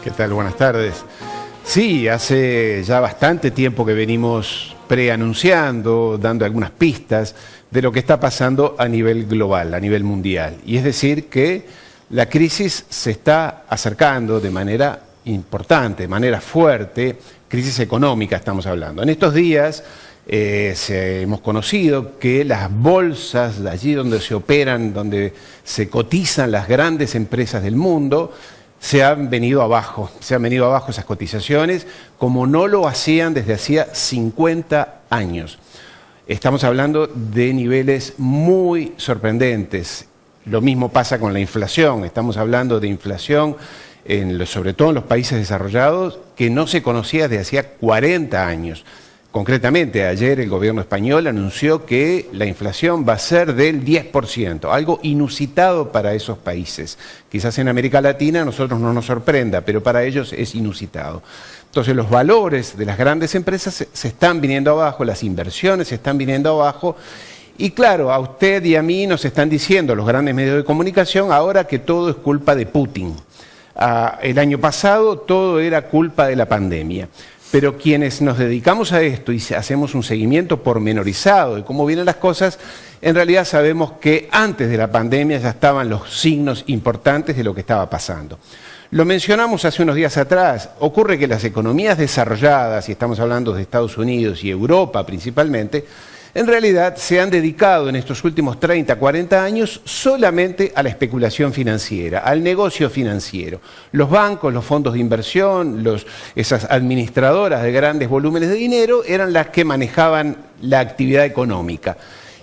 ¿Qué tal? Buenas tardes. Sí, hace ya bastante tiempo que venimos preanunciando, dando algunas pistas de lo que está pasando a nivel global, a nivel mundial. Y es decir que la crisis se está acercando de manera importante, de manera fuerte, crisis económica estamos hablando. En estos días hemos conocido que las bolsas, de allí donde se operan, donde se cotizan las grandes empresas del mundo, se han venido abajo esas cotizaciones, como no lo hacían desde hacía 50 años. Estamos hablando de niveles muy sorprendentes. Lo mismo pasa con la inflación. Estamos hablando de inflación, sobre todo en los países desarrollados, que no se conocía desde hacía 40 años. Concretamente, ayer el gobierno español anunció que la inflación va a ser del 10%, algo inusitado para esos países. Quizás en América Latina a nosotros no nos sorprenda, pero para ellos es inusitado. Entonces los valores de las grandes empresas se están viniendo abajo, las inversiones se están viniendo abajo, y claro, a usted y a mí nos están diciendo los grandes medios de comunicación ahora que todo es culpa de Putin. El año pasado todo era culpa de la pandemia. Pero quienes nos dedicamos a esto y hacemos un seguimiento pormenorizado de cómo vienen las cosas, en realidad sabemos que antes de la pandemia ya estaban los signos importantes de lo que estaba pasando. Lo mencionamos hace unos días atrás. Ocurre que las economías desarrolladas, y estamos hablando de Estados Unidos y Europa principalmente, en realidad se han dedicado en estos últimos 30, 40 años solamente a la especulación financiera, al negocio financiero. Los bancos, los fondos de inversión, esas administradoras de grandes volúmenes de dinero eran las que manejaban la actividad económica.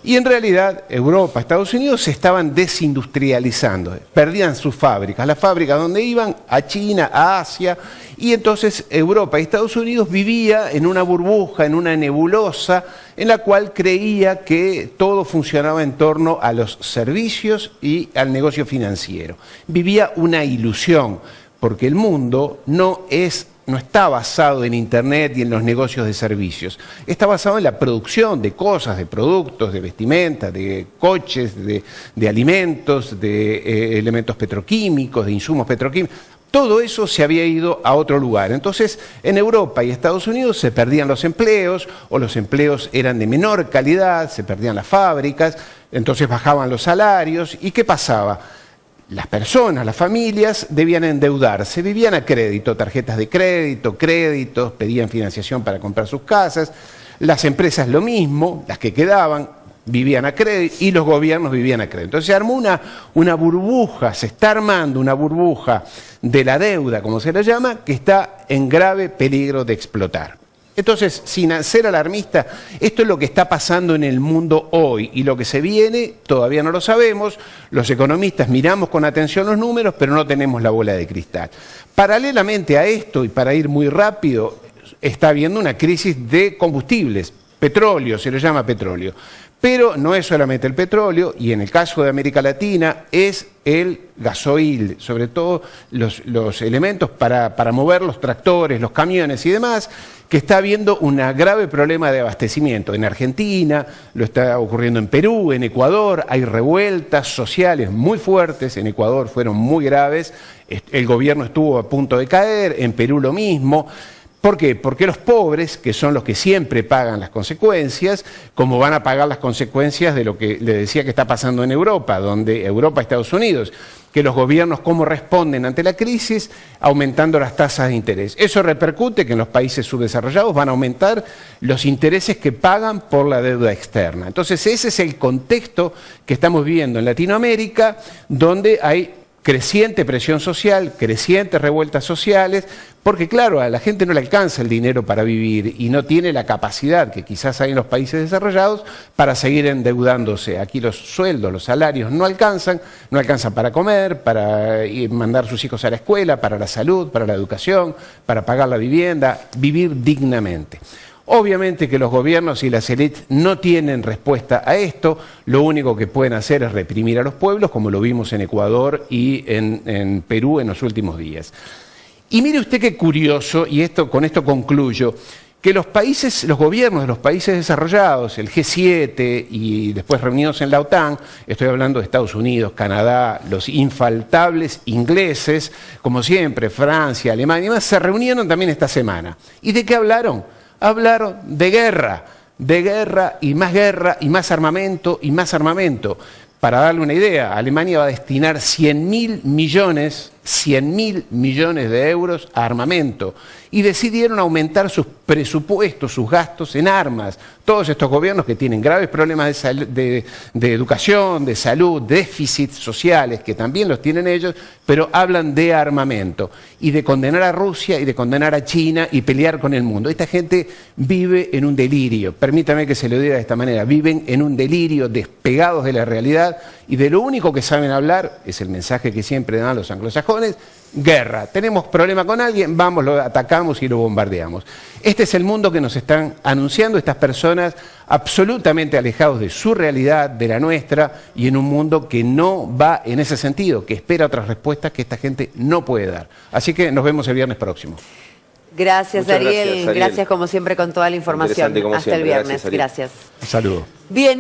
Y en realidad Europa, Estados Unidos se estaban desindustrializando, perdían sus fábricas, las fábricas donde iban a China, a Asia, y entonces Europa y Estados Unidos vivía en una burbuja, en una nebulosa, en la cual creía que todo funcionaba en torno a los servicios y al negocio financiero. Vivía una ilusión, porque el mundo no está basado en Internet y en los negocios de servicios. Está basado en la producción de cosas, de productos, de vestimenta, de coches, de alimentos, de elementos petroquímicos, de insumos petroquímicos. Todo eso se había ido a otro lugar. Entonces, en Europa y Estados Unidos se perdían los empleos, o los empleos eran de menor calidad, se perdían las fábricas, entonces bajaban los salarios. ¿Y qué pasaba? Las personas, las familias, debían endeudarse, vivían a crédito, tarjetas de crédito, créditos, pedían financiación para comprar sus casas, las empresas lo mismo, las que quedaban, vivían a crédito y los gobiernos vivían a crédito. Entonces se armó una burbuja, se está armando una burbuja de la deuda, como se la llama, que está en grave peligro de explotar. Entonces, sin ser alarmista, esto es lo que está pasando en el mundo hoy, y lo que se viene todavía no lo sabemos. Los economistas miramos con atención los números, pero no tenemos la bola de cristal. Paralelamente a esto, y para ir muy rápido, está habiendo una crisis de combustibles, petróleo, se le llama petróleo. Pero no es solamente el petróleo, y en el caso de América Latina es el gasoil, sobre todo los elementos para mover los tractores, los camiones y demás, que está habiendo un grave problema de abastecimiento. En Argentina, lo está ocurriendo en Perú, en Ecuador, hay revueltas sociales muy fuertes, en Ecuador fueron muy graves, el gobierno estuvo a punto de caer, en Perú lo mismo. ¿Por qué? Porque los pobres, que son los que siempre pagan las consecuencias, como van a pagar las consecuencias de lo que le decía que está pasando en Europa, donde Europa y Estados Unidos, que los gobiernos cómo responden ante la crisis, aumentando las tasas de interés. Eso repercute que en los países subdesarrollados van a aumentar los intereses que pagan por la deuda externa. Entonces ese es el contexto que estamos viviendo en Latinoamérica, donde hay creciente presión social, crecientes revueltas sociales, porque claro, a la gente no le alcanza el dinero para vivir y no tiene la capacidad que quizás hay en los países desarrollados para seguir endeudándose. Aquí los sueldos, los salarios no alcanzan para comer, para mandar a sus hijos a la escuela, para la salud, para la educación, para pagar la vivienda, vivir dignamente. Obviamente que los gobiernos y las élites no tienen respuesta a esto, lo único que pueden hacer es reprimir a los pueblos, como lo vimos en Ecuador y en Perú en los últimos días. Y mire usted qué curioso, y con esto concluyo, que los países, los gobiernos de los países desarrollados, el G7 y después reunidos en la OTAN, estoy hablando de Estados Unidos, Canadá, los infaltables ingleses, como siempre, Francia, Alemania y más, se reunieron también esta semana. ¿Y de qué hablaron? Hablaron de guerra y más armamento y más armamento. Para darle una idea, Alemania va a destinar 100.000 millones de euros a armamento y decidieron aumentar sus presupuestos, sus gastos en armas. Todos estos gobiernos que tienen graves problemas de educación, de salud, déficits sociales, que también los tienen ellos, pero hablan de armamento y de condenar a Rusia y de condenar a China y pelear con el mundo. Esta gente vive en un delirio, permítame que se lo diga de esta manera, viven en un delirio, despegados de la realidad, y de lo único que saben hablar, es el mensaje que siempre dan los anglosajones: guerra. Tenemos problema con alguien, vamos, lo atacamos y lo bombardeamos. Este es el mundo que nos están anunciando estas personas, absolutamente alejados de su realidad, de la nuestra, y en un mundo que no va en ese sentido, que espera otras respuestas que esta gente no puede dar. Así que nos vemos el viernes próximo. Gracias, Ariel. Gracias como siempre con toda la información. Hasta el viernes. Gracias. Un saludo. Bien.